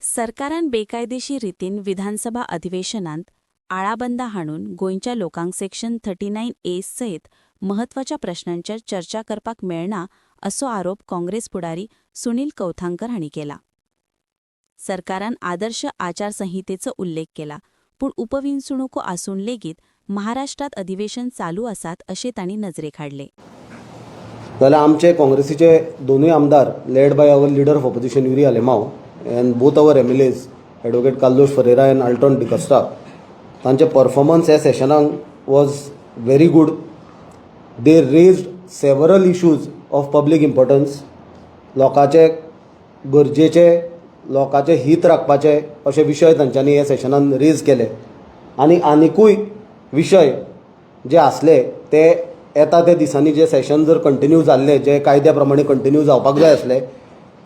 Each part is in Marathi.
सरकारान बेकायदेशीर रितीन विधानसभा अधिवेशनांत आळाबंदा हाणून गोंयच्या लोकांक सेक्शन 39A सयत महत्वाच्या प्रश्नांचेर चर्चा करपाक मेळना असो आरोप काँग्रेस फुडारी सुनील कौथांकर हांणी केला. सरकारान आदर्श आचारसंहितेचो उल्लेख केला, पूण उपविंचणुको आसून लेगीत महाराष्ट्रात अधिवेशन चालू आसात अशें तांणी नजरेक हाडले. जाल्यार आमचे काँग्रेसीचे दोनूय आमदार led by our leader of opposition Yuri Alemao and both our MLAs advocate Carlos Ferreira and Alton D'Costa तांचे परफॉर्मन्स ह्या सेशनाक was very good. They raised several issues of public importance. लोकांचे गरजेचे लोकांचे हित राखपाचे अशे विशय तांच्यांनी ह्या सेशनान रेज केले आनी आनिकूय विशय जे आसले ते येता त्या दिसांनी जे सेशन जर कंटिन्यू जाल्ले जे कायद्या प्रमाणे कंटिन्यू जावपाक जाय आसले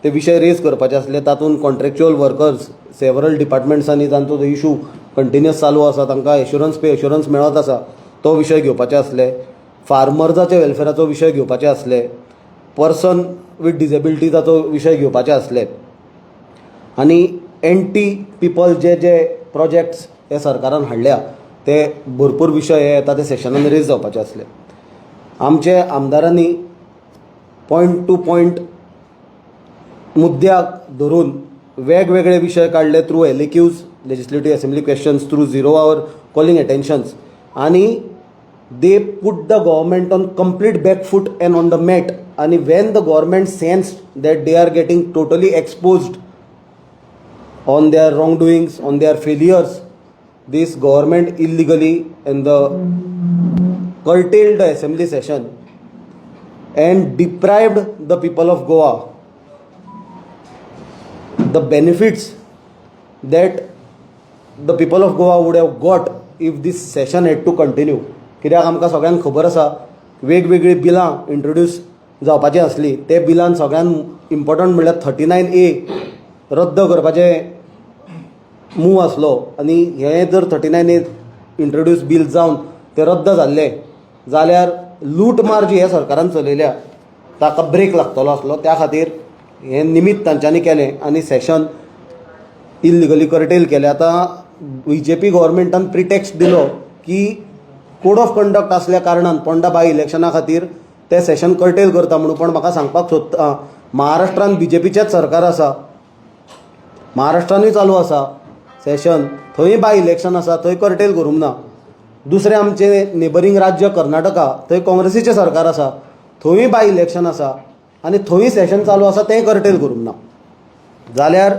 ते विशय रेज करपाचे आसले. तातूंत कॉन्ट्रॅक्च्युअल वर्कर्स सेवरल डिपार्टमेंट्सांनी तांचो जो इशू कंटिन्युअस चालू आसा तांकां एश्युरन्स मेळत आसा तो विशय घेवपाचे आसले. फार्मर्साच्या वेलफेराचो विशय घेवपाचे आसले. पर्सन वीथ डिजेबिलिटीजाचो विशय घेवपाचे आसले आनी एंटी पीपल जे जे प्रोजेक्ट्स हे सरकारान हाडल्या ते भरपूर विशय हे येता ते सेशनान रेज जावपाचे आसले. आमचे आमदारांनी पॉयंट टू पॉयंट मुद्द्याक धरून वेगवेगळे विशय काढले through LAQs legislative assembly questions through 0 hour calling attentions आनी they put the government on complete backfoot and on the mat. आनी when the government sensed that they are getting totally exposed on their wrongdoings, on their failures, this government illegally and the curtailed the assembly session and deprived the people of Goa the benefits that the people of Goa would have got if this session had to continue. कित्याक आमकां सगळ्यांक खबर आसा वेगवेगळी बिलां इंट्रोड्यूस जावपाची आसली. ते बिलान सगळ्यांत इम्पॉर्टंट म्हणल्यार 39A रद्द करपाचे मूव आसलो आनी हे जर 39A इंट्रोड्यूस बील जावन ते रद्द जाल्ले जाल्यार लूटमार जी ह्या सरकारान चलयल्या ताका ब्रेक लागतलो आसलो. त्या खातीर हे निमित्त तांच्यांनी केलें आनी सेशन इल्लिगली कर्टेल केलें. आतां BJP गव्हर्मेंटान प्रिटेक्स्ट दिलो की कोड ऑफ कंडक्ट आसल्या कारणान पोंडा बाय इलेक्शना खातीर ते सेशन कर्टेल करता म्हणून. पण म्हाका सांगपाक सोदता महाराष्ट्रान BJPचेच सरकार आसा, महाराष्ट्रानूय चालू आसा सेशन, थंय बाय इलेक्शन आसा, थंय कर्टेल करूंक ना. दुसरें आमचे नेबरींग राज्य कर्नाटका थंय काँग्रेसीचें सरकार आसा, थंय बाय इलेक्शन आसा आनी थंय सेशन चालू आसा तें कर्टेल करूंक ना. जाल्यार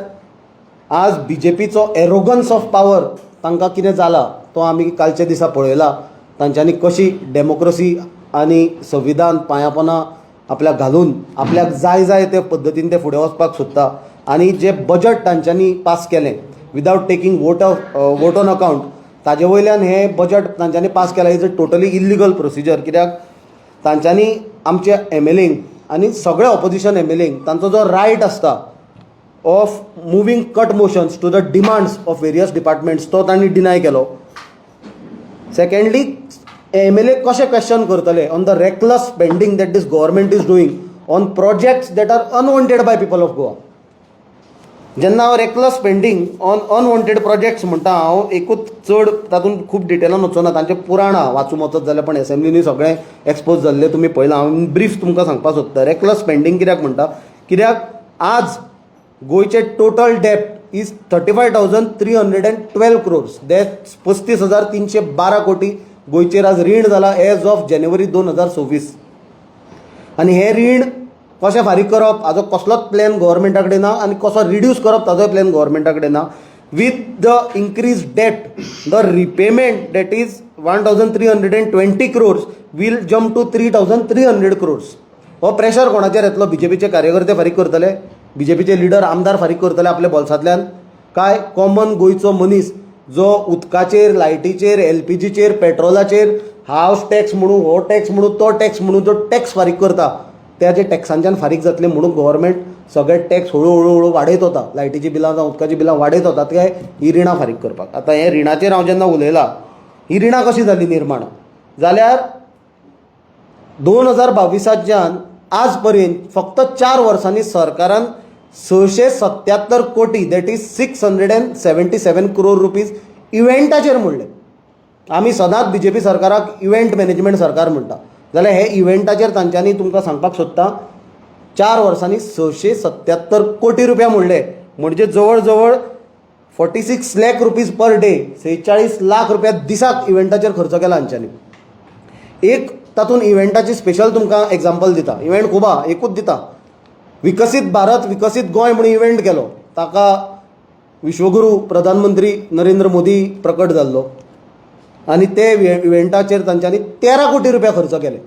आज BJPचो एरोगन्स ऑफ पावर तांकां कितें जाला तो आमी कालच्या दिसा पळयला. तांच्यांनी कशी डेमोक्रेसी आनी संविधान पांयां आपल्याक घालून आपल्याक जाय ते पद्दतीन ते फुडें वचपाक सोदता. आनी जे बजट तांच्यांनी पास केलें without taking vote on account ताजे वयल्यान हे बजट तांच्यांनी पास केलां is a totally illegal procedure. कित्याक तांच्यांनी आमच्या MLAंक आनी सगळ्या ऑपोजिशन MLAंक तांचो जो रायट आसता of moving cut motions to the demands of various departments तो तांणी डिनाय केलो. सेकंडली MLA कशें क्वेश्चन करतले on the reckless spending that this government is doing on projects that are unwanted by people of Goa. जेन्ना हांव reckless spending on unwanted projects म्हणटा हांव एकूच चड तातूंत खूब डिटेलान वचना. तांचे पुराणां वाचूंक वचत जाल्यार पण एसेंब्लीनी सगळें एक्सपोज जाल्ले तुमी पळयलां. हांव ब्रीफ तुमकां सांगपाक सोदता रेकलस स्पेंडींग कित्याक म्हणटा. कित्याक आज गोंयचे टोटल डेप्ट इज 35,312 crores. दॅट्स 35,312 कोटी गोंयचेर आज रीण जाला एज ऑफ जानेवारी 2026. आनी हें रीण कशें फारीक करप हाजो कसलोच प्लॅन गव्हर्मेंटा कडेन ना आनी कसो रिड्यूस करप ताजोय प्लॅन गव्हर्मेंटा कडेन ना. With the increase debt the repayment that is 1,320 crores will jump to 3,300 crores. हो प्रेशर कोणाचेर येतलो? BJPचे कार्यकर्ते फारीक करतले, BJPचे लिडर आमदार फारीक करतले आपल्या बोल्सांतल्यान काय कॉमन गोंयचो मनीस जो उदकाचेर, लायटीचेर, LPGचेर, पेट्रोलाचेर हावस टॅक्स म्हणून, हो टॅक्स म्हणून, तो टॅक्स म्हणून जो टॅक्स फारीक करता त्या जे टॅक्सांच्यान फारीक जातले म्हणून गव्हर्मेंट सगळे टॅक्स हळू वाडयत वता. लायटीची बिलां जावं उदकाची बिलां वाडयत वतात काय ही रिणां फारीक करपाक. आतां हे रिणाचेर हांव जेन्ना उलयलां ही रिणां कशी जाली निर्माण जाल्यार 2022च्यान आज पर्यंत फक्त 4 वर्सांनी सरकारान 677 कोटी दॅट इज 677 crore रुपीज इव्हेंटाचेर मोडले. आमी सदांच BJP सरकाराक इव्हेंट मॅनेजमेंट सरकार म्हणटा, जाल्यार हे इव्हेंटाचेर तांच्यांनी तुमकां सांगपाक सोदता 4 वर्सांनी 677 कोटी रुपया मोडले. म्हणजे जवळ जवळ 46 lakh rupees per day, 46 lakh रुपया दिसाक इव्हेंटाचेर खर्च केला हांच्यांनी. एक तातूंत इव्हेंटाची स्पेशल तुमकां एग्जाम्पल दिता. इव्हेंट खूब आहा, एकूच दिता. विकसीत भारत विकसीत गोंय म्हणून इव्हेंट केलो, ताका विश्वगुरू प्रधानमंत्री नरेंद्र मोदी प्रकट जाल्लो आनी ते इव्हेंटाचेर तांच्यांनी 13 कोटी रुपया खर्च केले.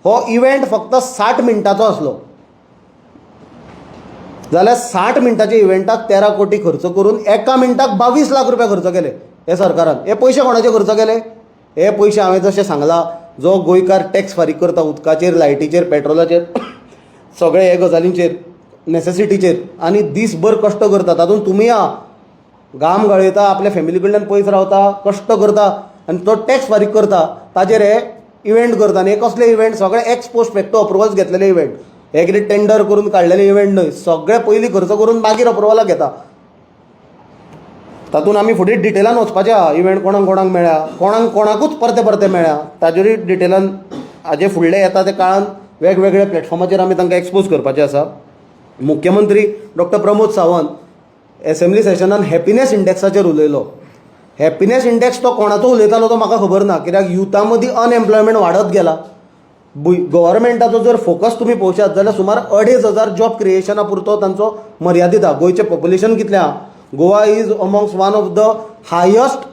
हो इव्हेंट फक्त 60 मिनटांचो आसलो, जाल्यार 60 मिनटाच्या इव्हेंटाक 13 कोटी खर्च करून एका मिनटाक 22 लाख रुपया खर्च केले हे सरकारान. हे पयशे कोणाचे खर्च केले? हे पयशे हांवें जशें सांगलां, जो गोंयकार टॅक्स फारीक करता उदकाचेर, लायटीचेर, पेट्रोलाचेर, सगळे हे गजालींचेर, नेसेसिटीचेर, आनी दीसभर कश्ट करता. तातूंत तुमी आहा, घाम गळयता, आपल्या फॅमिली कडल्यान पयस रावता, कश्ट करता आनी तो टॅक्स फारीक करता, ताजेर हे इव्हेंट करता. आनी हे कसले इव्हेंट? सगळे एक्स पोस्ट फॅक्टो अप्रुवल्स घेतलेले इव्हेंट. हे कितें टेंडर करून काडलेले इव्हेंट न्हय, सगळे पयलीं खर्च करून मागीर अप्रुवलाक घेता. तातूंत आमी फुडें डिटेलान वचपाचें आहा. इव्हेंट कोणाक कोणाक मेळ्ळ्या, कोणाकूच परते परते मेळ्ळ्या, ताजेरूय डिटेलान हाजे फुडले येता ते काळान वेगवेगळ्या प्लॅटफॉर्माचेर आमी तांकां एक्सपोज करपाचें आसा. मुख्यमंत्री डॉक्टर प्रमोद सावंत एसेंब्ली सेशनान हॅपिनेस इंडेक्साचेर उलयलो. हॅपिनेस इंडेक्स तो कोणाचो उलयतालो तो म्हाका खबर ना, कित्याक युथा मदीं अनएम्प्लॉयमेंट वाडत गेला. गव्हर्मेंटाचो जर फोकस तुमी पळोवशात जाल्यार सुमार 2,500 जॉब क्रिएशना पुरतो तांचो मर्यादीत आहा. गोंयचें पॉप्युलेशन कितलें आहा? Goa is amongst one of the highest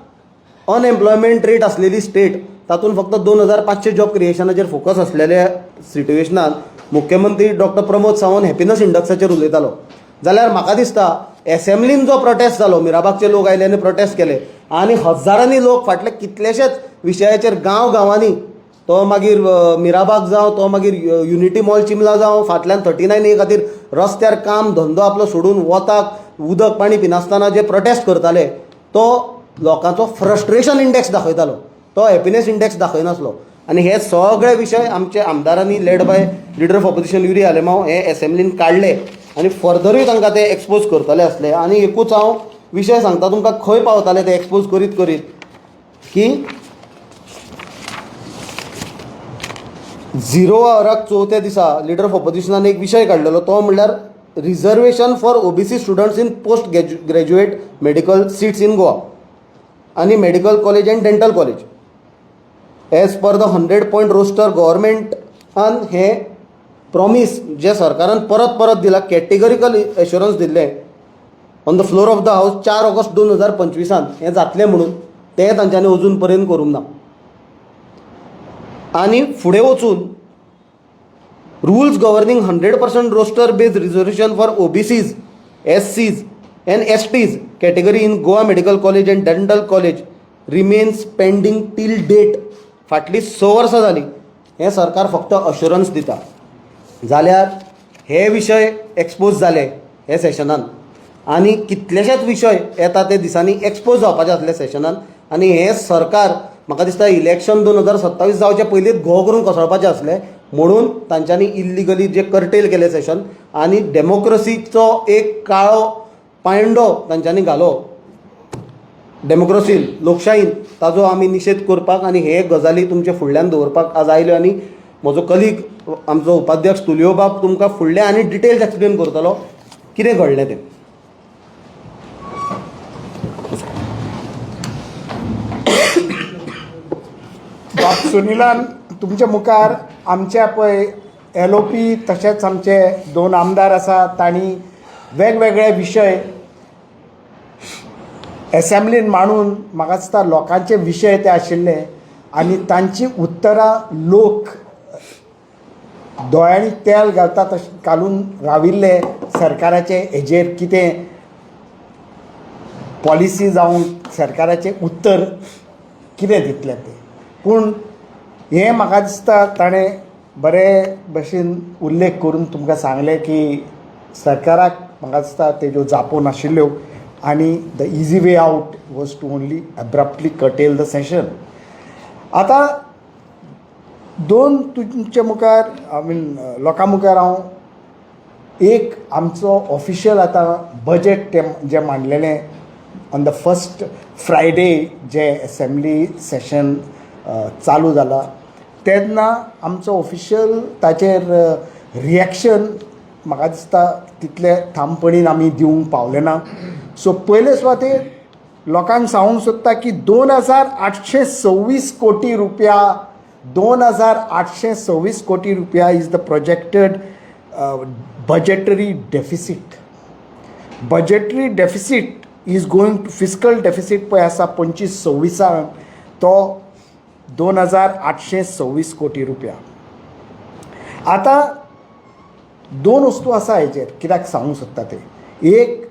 unemployment rate आसलेली स्टेट. तातूंत फक्त 2,500 जॉब क्रिएशनाचेर फोकस आसलेल्या सिट्युएशनान मुख्यमंत्री डॉक्टर प्रमोद सावंत हॅपिनेस इंडेक्साचेर उलयतालो. जाल्यार म्हाका दिसता एसेंब्लीन जो प्रोटेस्ट जालो, मिराबागचे लोक आयले आनी प्रोटेस्ट केले आनी हजारांनी लोक फाटले कितलेशेच विशयाचेर गांवांनी, तो मागीर मिराबाग जावं, तो मागीर युनिटी मॉल चिमला जावं, फाटल्यान 39A खातीर रस्त्यार काम धंदो आपलो सोडून वताक उदक पाणी पिनासतना जे प्रोटेस्ट करताले, तो लोकांचो फ्रस्ट्रेशन इंडेक्स दाखयतालो, तो हॅपिनेस इंडेक्स दाखयनासलो. आनी हे सगळे विशय आमचे आमदारांनी laid by leader of opposition Yuri Alemao हे एसेंब्लीन काडले आनी फर्दरूय तांकां ते एक्सपोज करतले आसले. आनी एकूच हांव विशय सांगता तुमकां, खंय पावताले ते एक्सपोज करीत करीत, की 0 वराक 4थ्या दिसा लिडर ऑफ ऑपोजिशनान एक विशय काडलेलो, तो म्हणल्यार reservation for OBC students in post graduate medical seats in Goa आनी medical college and dental college. As per the 100-point roster गव्हर्मेंटान हे प्रॉमीस जे सरकारान परत परत दिला, कॅटेगरिकल एश्युरन्स दिल्ले on the floor of the house 4 August 2025 हें जातलें म्हणून, ते तांच्यांनी अजून पर्यंत करूंक ना. आनी फुडें वचून rules governing 100% roster based reservation for OBCs, SCs and STs category in Goa medical college and dental college remains pending till date. फाटलीं 6 वर्सां जालीं हें सरकार फक्त अश्युरन्स दिता. जाल्यार हे विशय एक्सपोज जाले हे सेशनान आनी कितलेशेच विशय येता ते दिसांनी एक्सपोज जावपाचे आसले सेशनान. आनी हे सरकार म्हाका दिसता इलेक्शन 2027 जावचे पयलींच घो करून कोसळपाचें आसलें, म्हणून तांच्यांनी इल्लिगली जे कर्टेल केले सेशन आनी डेमोक्रेसीचो एक काळो पांयंडो तांच्यांनी घालो डेमोक्रेसीन, लोकशायेन, ताजो आमी निशेध करपाक आनी हे गजाली तुमचे फुडल्यान दवरपाक आज आयल्यो. आनी म्हजो कलीग आमचो उपाध्यक्ष तुलियो बाब तुमकां फुडलें आनी डिटेल्स एक्सप्लेन करतलो कितें घडलें तें. बाब सुनिलान तुमच्या मुखार आमच्या पळय LOP तशेंच आमचे 2 आमदार आसा, तांणी वेगवेगळे विशय एसेंब्लीन मांडून म्हाका दिसता लोकांचे विशय ते आशिल्ले आनी तांची उतरां लोक दोळ्यांनी तेल घालता तशें घालून राविल्ले सरकाराचे हेजेर कितें पॉलिसी जावं सरकाराचें उत्तर कितें दितलें तें. पूण हें म्हाका दिसता ताणें बरे भशेन उल्लेख करून तुमकां सांगलें की सरकाराक म्हाका दिसता तेज्यो जापो नाशिल्ल्यो आनी the easy way out was to only abruptly curtail the session. आतां 2 तुमच्या मुखार लोकां मुखार हांव एक आमचो ऑफिशियल आतां बजेट जे मांडलेलें ऑन द फर्स्ट फ्रायडे जे असेंब्ली सेशन चालू जालां तेन्ना आमचो ऑफिशियल ताचेर रिएक्शन म्हाका दिसता तितले ठामपणीन आमी दिवंक पावले ना. सो पयले सुवातेर लोकांक सांगूंक सोदता की 2,826 कोटी रुपया 2,826 कोटी रुपया is the projected budgetary deficit. Budgetary deficit is going to fiscal deficit पळय आसा 25-26 तो 2,826 कोटी रुपया. आतां दोन वस्तू आसा हेचेर कित्याक सांगूंक सोदता ते. एक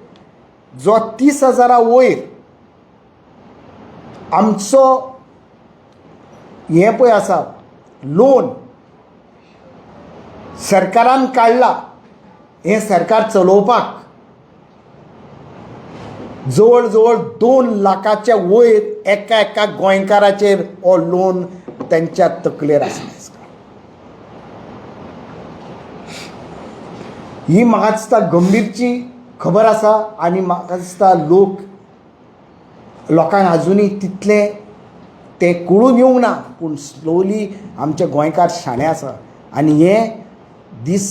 जो 30,000 वयर आमचो हें पळय आसा लोन सरकारान काडला हें सरकार चलोवपाक जवळ जवळ 2 लाखाच्या वयर एका गोंयकाराचेर हो लोन त्यांच्या तकलेर आसता. ही म्हाका दिसता गंभीरची खबर आसा आनी म्हाका दिसता लोकांक आजुनूय तितलें तें कळून येवंक ना पूण स्लोली आमचे गोंयकार शाणे आसा आनी हे this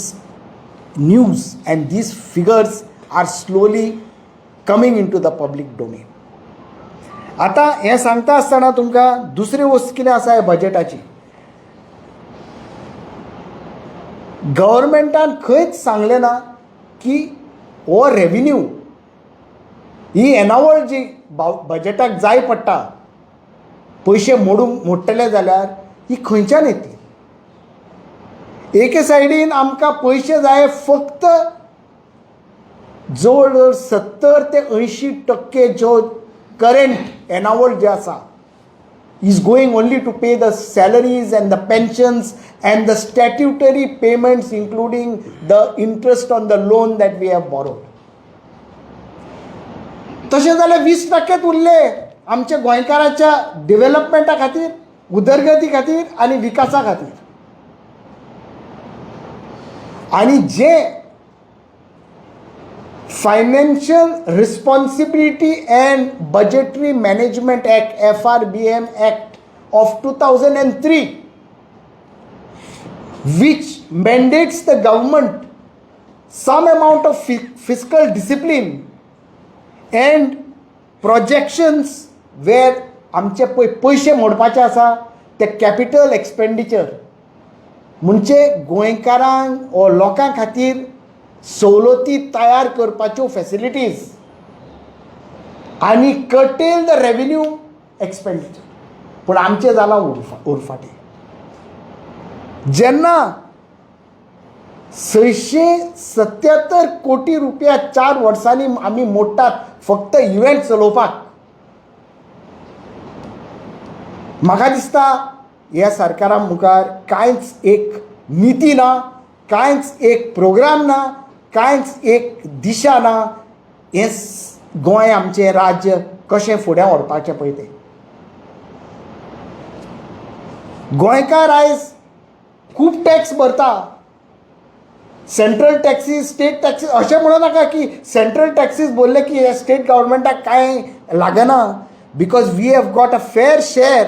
news and these figures are slowly coming into the public domain. आता हे सांगता आसतना तुमकां दुसरी वस्त कितें आसा ह्या बजेटाची. गव्हर्मेंटान खंयच सांगलें ना की हो रेव्हेन्यू ही एनावळ जी बजेटाक जाय पडटा पयशे मोडटले जाल्यार ही खंयच्यान येतली. एके सायडीन आमकां पयशे जाय फक्त जवळ जवळ 70 ते 80% जो करंट एनावळ जे आसा is going only to pay the salaries and the pensions and the statutory payments including the interest on the loan that we have borrowed. तशें जाल्यार 20% उरले आमच्या गोंयकाराच्या डेव्हलपमेंटा खातीर उदरगती खातीर आनी विकासा खातीर. आणि जे financial responsibility and budgetary management act FRBM act of 2003 which mandates the government some amount of fiscal discipline and projections where आमचे पयशे मोडपाचे आसा ते कॅपिटल एक्सपेंडिचर म्हणजे गोंयकारांक ओ लोकां खातीर सवलती तयार करपाच्यो फॅसिलिटीज आनी कर्टेल द रेव्हेन्यू एक्सपेंडिचर. पूण आमचें जालां उरफाटें. जेन्ना 677 कोटी रुपया 4 वर्सांनी आमी मोडटात फक्त इव्हेंट चलोवपाक. म्हाका दिसता ह्या सरकारा मुखार कांयच एक नीती ना, कांयच एक प्रोग्राम ना, कांयच एक दिशा ना. हें गोंय आमचें राज्य कशें फुडें व्हरपाचें पळय तें. गोंयकार आयज खूब टॅक्स भरता. सेंट्रल टॅक्सीस, स्टेट टॅक्सीस अशें म्हणू नाका की सेंट्रल टॅक्सीस बोलले की हे स्टेट गव्हर्मेंटाक कांय लागना because we have got a fair share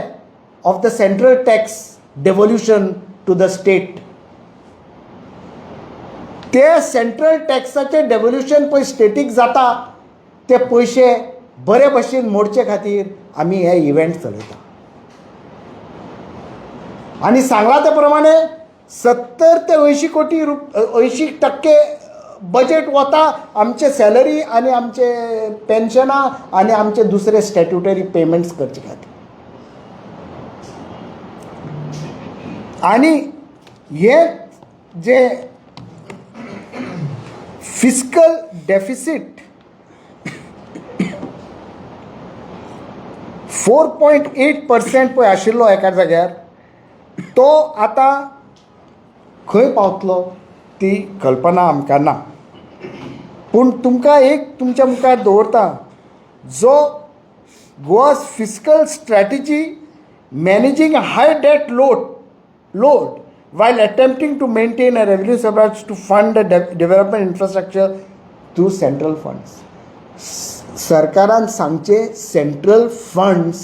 of the central tax devolution to the state. ते सेंट्रल टॅक्साचे डेव्होल्युशन पळय स्टेटीक जाता ते पयशे बरे भशेन मोडचे खातीर आमी हे इव्हेंट चलयता. आनी सांगला ते प्रमाणे 70 ते 80 कोटी 80% बजेट वता आमचे सॅलरी आनी आमचे पेन्शनां आनी आमचे दुसरे स्टॅट्युटरी पेमेंट्स करचे खातीर. आणि हे जे फिस्कल डेफिसीट 4.8% पळय आशिल्लो एका जाग्यार तो आतां खंय पावतलो ती कल्पना आमकां ना. पूण तुमकां एक तुमच्या मुखार दवरता जो गोवा's fiscal strategy managing a high debt load while attempting to maintain a revenue surplus to fund the development infrastructure through central funds. सरकारान सांगचे central funds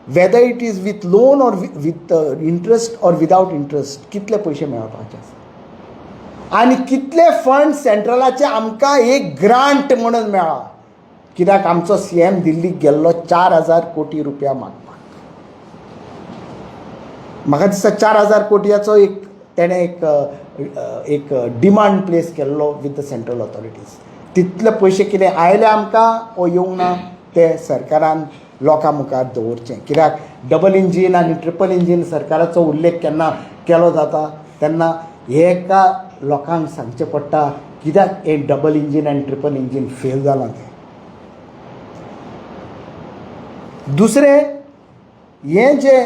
whether it is with loan और विथ इंट्रस्ट और विदाउट इंट्रस्ट कितले पयशे मेळपाचे आसा आनी कितले फंड सेंट्रलाचे आमकां एक ग्रांट म्हणून मेळ्ळा कित्याक आमचो CM दिल्लीक गेल्लो 4,000 कोटी रुपया मागपाक. म्हाका दिसता 4,000 कोटयाचो एक तेणें एक डिमांड प्लेस केल्लो विथ द सेंट्रल ऑथॉरिटीज. तितले पयशे कितें आयले आमकां वो येवंक ना ते सरकारान लोकां मुखार दवरचें. कित्याक डबल इंजीन आनी ट्रिपल इंजीन सरकाराचो उल्लेख केन्ना केलो जाता तेन्ना हेका लोकांक सांगचें पडटा कित्याक हे डबल इंजीन आनी ट्रिपल इंजीन फेल जालां तें. दुसरें हें जे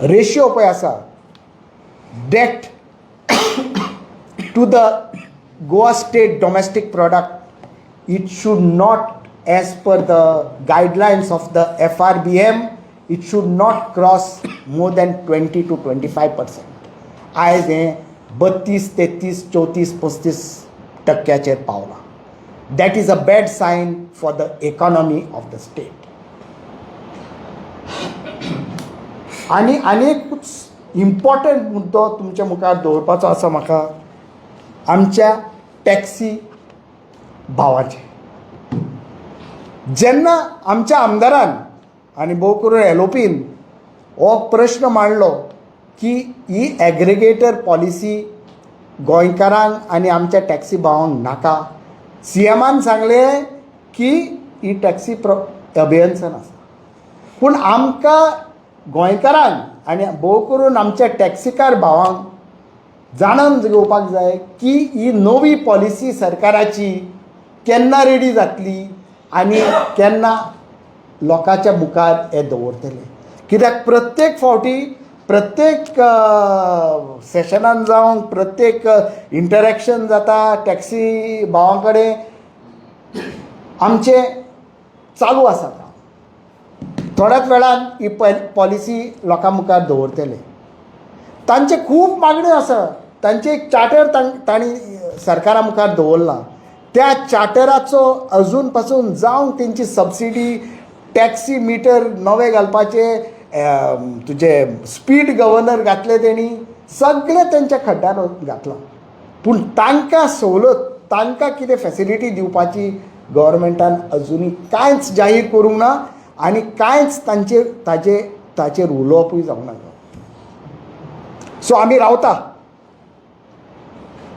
रेशियो पळय आसा date to the Goa state domestic product, it should not, as per the guidelines of the FRBM, it should not cross more than 20 to 25%. आयज हें 32, 33, 34, 35% पावलां. That is a bad sign for the economy of the state. आनी एकूच इम्पॉर्टंट मुद्दो तुमच्या मुखार दवरपाचो आसा म्हाका आमच्या टॅक्सी भावाचे. जेन्ना आमच्या आमदारान आनी भोव करून LOPन हो प्रश्न मांडलो की ही एग्रिगेटर पॉलिसी गोंयकारांक आनी आमच्या टॅक्सी भावांक नाका. CMन सांगलें की ही टॅक्सी अभियंसन आसा पूण आमकां गोंयकारांक आनी भोव करून आमच्या टॅक्सीकार भावांक जाणून घेवपाक जाय की ही नवी पॉलिसी सरकाराची केन्ना रेडी जातली आनी केन्ना लोकांच्या मुखार हे दवरतले. कित्याक प्रत्येक फावटी प्रत्येक सेशनान जावं प्रत्येक इंटरॅक्शन जाता टॅक्सी भावां कडेन आमचें चालू आसा काम. थोड्याच वेळान ही पॉलिसी लोकां मुखार दवरतले. तांचे खूब मागण्यो आसा. तांचे एक चार्टर तांणी सरकारा मुखार दवरला. त्या चार्टराचो अजून पासून जावं तेंची सबसिडी टॅक्सी मिटर नवे घालपाचे तुजे स्पीड गव्हर्नर घातले तेणी सगळे तेंच्या खड्ड्यार घातला. पूण तांकां सवलत तांकां कितें फॅसिलिटी दिवपाची गव्हर्मेंटान अजुनी कांयच जाहीर करूंक ना आनी कांयच ताचेर उलोवपूय जावंक ना. सो आमी रावता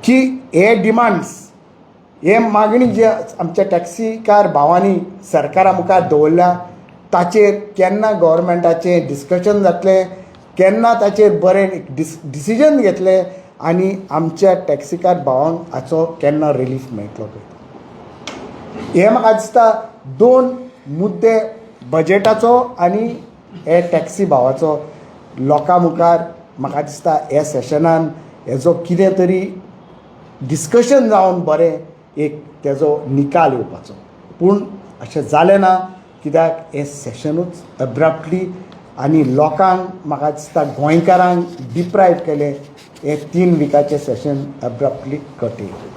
की हे डिमांड्स हे मागणी जे आमच्या टॅक्सीकार भावांनी सरकारा मुखार दवरल्या ताचेर केन्ना गव्हर्मेंटाचें डिस्कशन जातलें केन्ना ताचेर बरें डिसिजन घेतलें आनी आमच्या टॅक्सीकार भावांक हाचो केन्ना रिलीफ मेळटलो पळय. हे म्हाका दिसता दोन मुद्दे बजेटाचो आनी हे टॅक्सी भावाचो लोकां मुखार म्हाका दिसता ह्या सेशनान हेजो कितें तरी डिस्कशन जावन बरें एक तेजो निकाल येवपाचो. पूण अशें जालें ना कित्याक हें सेशनूच अब्रप्टली आनी लोकांक म्हाका दिसता गोंयकारांक डिप्रायव केलें. हें 3 विकाचें सेशन अब्रप्टली कट येयलें.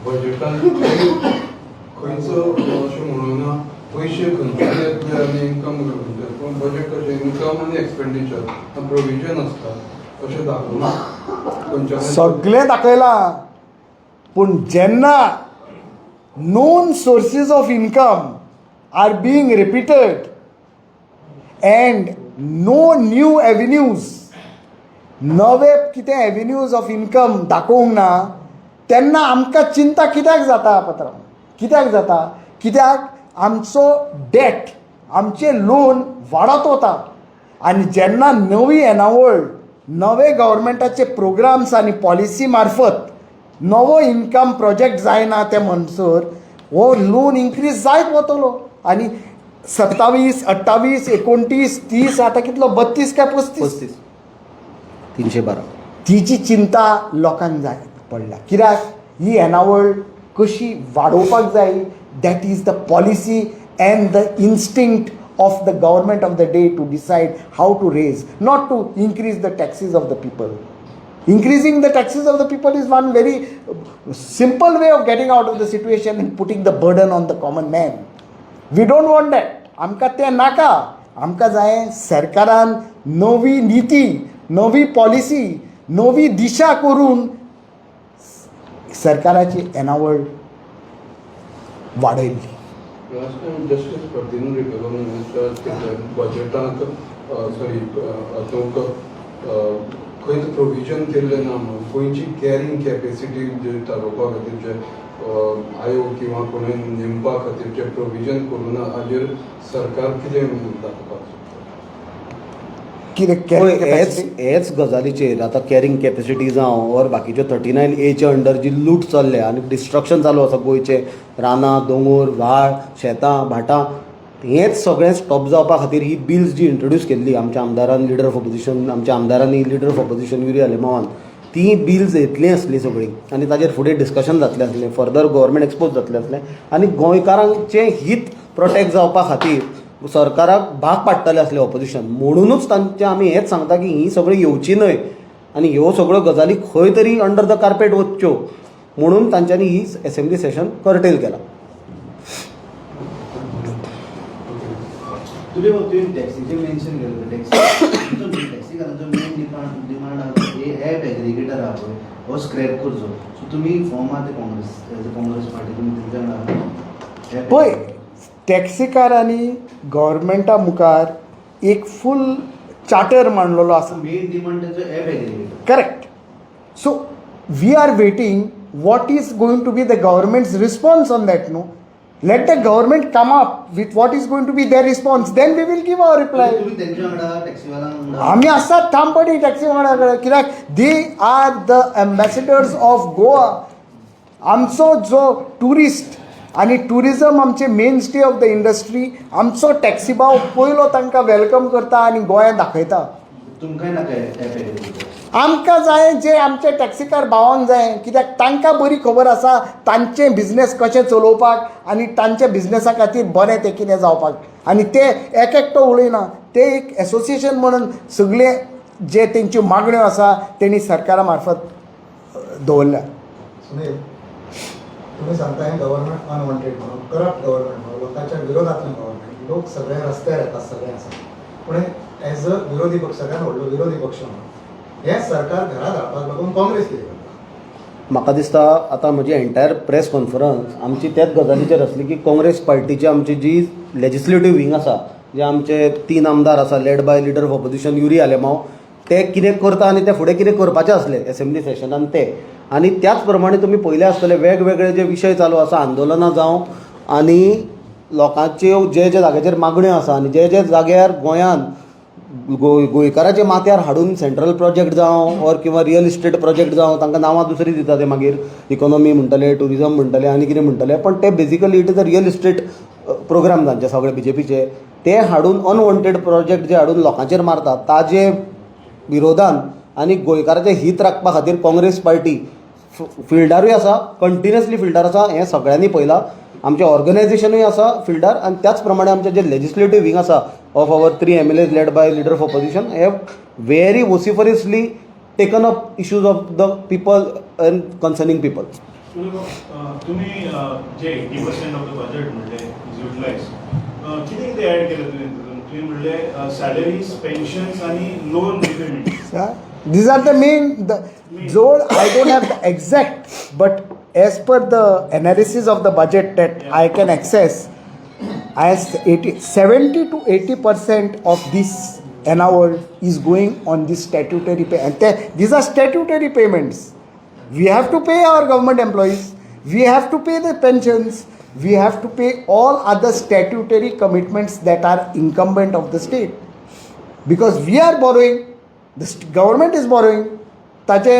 बजेटान खंयचो अशें म्हणून पयशे खंयचे येतले आनी इन्कम खंयचे पूण बजेट कशें इन्कम आनी एक्सपेंडिचर प्रोविजन आसता अशें दाखयलां सगळें दाखयलां. पूण जेन्ना known sources of income are being repeated and no new avenues नवे कितें एव्हेन्यूज ऑफ इन्कम दाखोवंक ना तेन्ना आमकां चिंता कित्याक जाता पात्रांव. कित्याक जाता कित्याक आमचो डेट आमचे लोन वाडत वता आनी जेन्ना नवी येणावळ नवे गव्हर्मेंटाचे प्रोग्राम्स आनी पॉलिसी मार्फत नवो इन्कम प्रोजेक्ट जायना ते म्हणसर हो लोन इन्क्रीज जायत वतलो आनी 27, 28, 29, 30 आतां कितलो 32 काय 35 312 तिची चिंता लोकांक जाय पडला. कित्याक ही येणावळ कशी वाडोवपाक जाय that is the policy and the instinct of the government of the day to decide how to raise, not to increase the taxes of the people. Increasing the taxes of the people is one very simple way of getting out of the situation and putting the burden on the common man. We don't want that. आमकां तें नाका. आमकां जाय सरकारान नवी नीती, नवी पॉलिसी, नवी दिशा करून सरकाराची येणावळ वाडयली. लास्ट टायम जस्टीस पर्दिन रिपेलो मिनिस्टर बजेटाक सॉरी हातूंक खंय प्रोविजन केल्लें ना म्हणून गोंयची कॅरिंग कॅपेसिटी जे थारोवपा खातीर जे आयोग किंवा कोणें नेमपा खातीर जे प्रोविजन करूं ना हाजेर सरकार कितें दाखोवपाक कितें हेच गजालीचेर आतां कॅरिंग कॅपेसिटी जावं ऑर बाकीचे 39A अंडर जी लूट चल्ले आनी डिस्ट्रक्शन चालू आसा गोंयचे रानां दोंगर व्हाळ शेतां भाटां हेंच सगळें स्टॉप जावपा खातीर ही बिल्स जी इंट्रोड्यूस केल्ली आमच्या आमदारान लिडर ऑफ ऑपोजिशन आमच्या आमदारांनी लिडर ऑफ ऑपोजिशन युरिया लेमावान ती बिल्स येतली आसली सगळी आनी ताजेर फुडें डिस्कशन जातलें आसलें फर्दर गव्हर्मेंट एक्सपोज जातलें आसलें आनी गोंयकारांचें हित प्रोटेक्ट जावपा खातीर सरकाराक भाग पाडटलें आसलें ऑपोजिशन म्हणूनच तांचे आमी हेंच सांगता की ही सगळी येवची न्हय आनी ह्यो सगळ्यो गजाली खंय तरी अंडर द कार्पेट वच्च्यो म्हणून तांच्यांनी ही असेंब्ली सेशन कर्टेल केलां. तुवें टॅक्सीचें मेन्शन केलें टॅक्सीकारांचो मेन डिमांड आसा हे ॲप एग्रिगेटर आहा पळय हो स्क्रॅप करचो सो तुमी फॉर्म आहा ते काँग्रेस पार्टी तुमी तुमच्या वांगडा पळय टॅक्सीकारांनी गव्हर्मेंटा मुखार एक फूल चार्टर मांडलेलो आसा. मेन डिमांड तेंचो app aggregator correct. So we are waiting what is going to be the government's response on that, no? Let the government come up with what is going to be their response, then we will give our reply. तुमी तेंच्या वांगडा टॅक्सीवाल्यांक आमी आसात ठामपणी टॅक्सी वांगडा कडेन कित्याक they are the ambassadors of Goa. आमचो जो टुरिस्ट आनी टुरिजम आमचे mainstay of the industry आमचो टॅक्सी भाव पयलो तांकां वेलकम करता आनी गोंयांत दाखयता. तुमकांय नाका ॲप एग्रिगेटर आमकां जाय जे आमचे टॅक्सीकार भावांक जाय कित्याक तांकां बरी खबर आसा तांचें बिझनेस कशें चलोवपाक आनी तांच्या बिझनेसा खातीर बरें तें कितें जावपाक आनी ते एक एकटो उलयना ते एक एसोसिएशन म्हणून सगळे जे तेंच्यो मागण्यो आसा तेणी सरकारा मार्फत दवरल्या. सुनील तुम्ही सांगता हे गव्हर्नमेंट अनवॉन्टेड म्हणून करप्ट गव्हर्नमेंट म्हणून लोकांच्या विरोधातलं गव्हर्नमेंट लोक सगळे रस्त्यार येतात सगळे आसा पूण एज अ विरोधी पक्ष सगळ्यात व्हडलो विरोधी पक्ष म्हणून हे सरकार घरात हाडपाक लागून काँग्रेस कितें करता. म्हाका दिसता आतां म्हजी एंटायर प्रेस कॉन्फरन्स आमची त्याच गजालीचेर आसली की काँग्रेस पार्टीची आमची जी लेजिस्लेटीव विंग आसा जे आमचे 3 आमदार आसा led by leader of opposition Yuri Alemao ते कितें करता आनी ते फुडें कितें करपाचें आसलें असेंब्ली सेशनान ते आनी त्याच प्रमाणे तुमी पयले आसतले वेगवेगळे जे विशय चालू आसा आंदोलनां जावं आनी लोकांच्यो जे जे जाग्याचेर मागण्यो आसा आनी जे जे जाग्यार गोंयान गोंयकाराचे माथ्यार हाडून सेंट्रल प्रोजेक्ट जावं ऑर किंवा रियल इस्टेट प्रोजेक्ट जावं तांकां नांवां दुसरी दिता ते मागीर इकॉनॉमी म्हणटले टुरिजम म्हणटले आनी कितें म्हणटले पण ते basically it is a real estate program तांचे सगळे BJPचे ते हाडून अनवॉन्टेड प्रोजेक्ट जे हाडून लोकांचेर मारतात ताजे विरोधान आनी गोंयकाराचें हित राखपा खातीर काँग्रेस पार्टी फिल्डारूय आसा कंटिन्युअसली फिल्डार आसा हें सगळ्यांनी पळयलां. आमचें ऑर्गनायझेशनूय आसा फिल्डार आनी त्याच प्रमाणे आमचें जें लेजिस्लेटीव विंग आसा of our 3 MLAs led by leader of opposition have very vociferously taken up issues of the people and concerning people. तुम्ही जे 80% ऑफ द बजेट म्हणले युटिलायज कितें कितें ॲड केलें तुम्ही म्हणले सॅलरीज पेन्शन्स आणि loan repayment. These are the main, I don't have the exact, but as per the analysis of the budget that I can access, as 70 to 80% of this annual is going on this statutory pay. And these are statutory payments. We have to pay our government employees. We have to pay the pensions. We have to pay all other statutory commitments that are incumbent of the state. Because we are borrowing, the government is borrowing, ताचे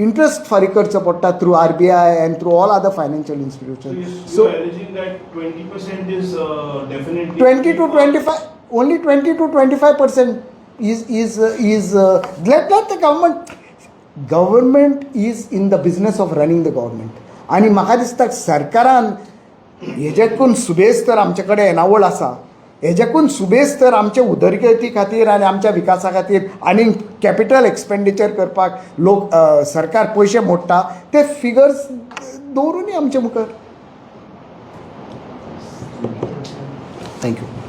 इंटरेस्ट फारीक करचो पडटा through RBI and through all other financial institutions. So you are alleging that 20% is definitely 20 to 25, only 20 to 25% is let the government is in the business of running the government. आणि म्हाका दिसता सरकारान हेजेकून सुबेज तर आमचे कडेन येणावळ आसा, हेजेकून सुबेज तर आमचे उदरगती खातीर आनी आमच्या विकासा खातीर आनी कॅपिटल एक्सपेंडिचर करपाक लोक सरकार पयशे मोडटा, ते फिगर्स दवरूनी आमचे मुखार. थँक्यू.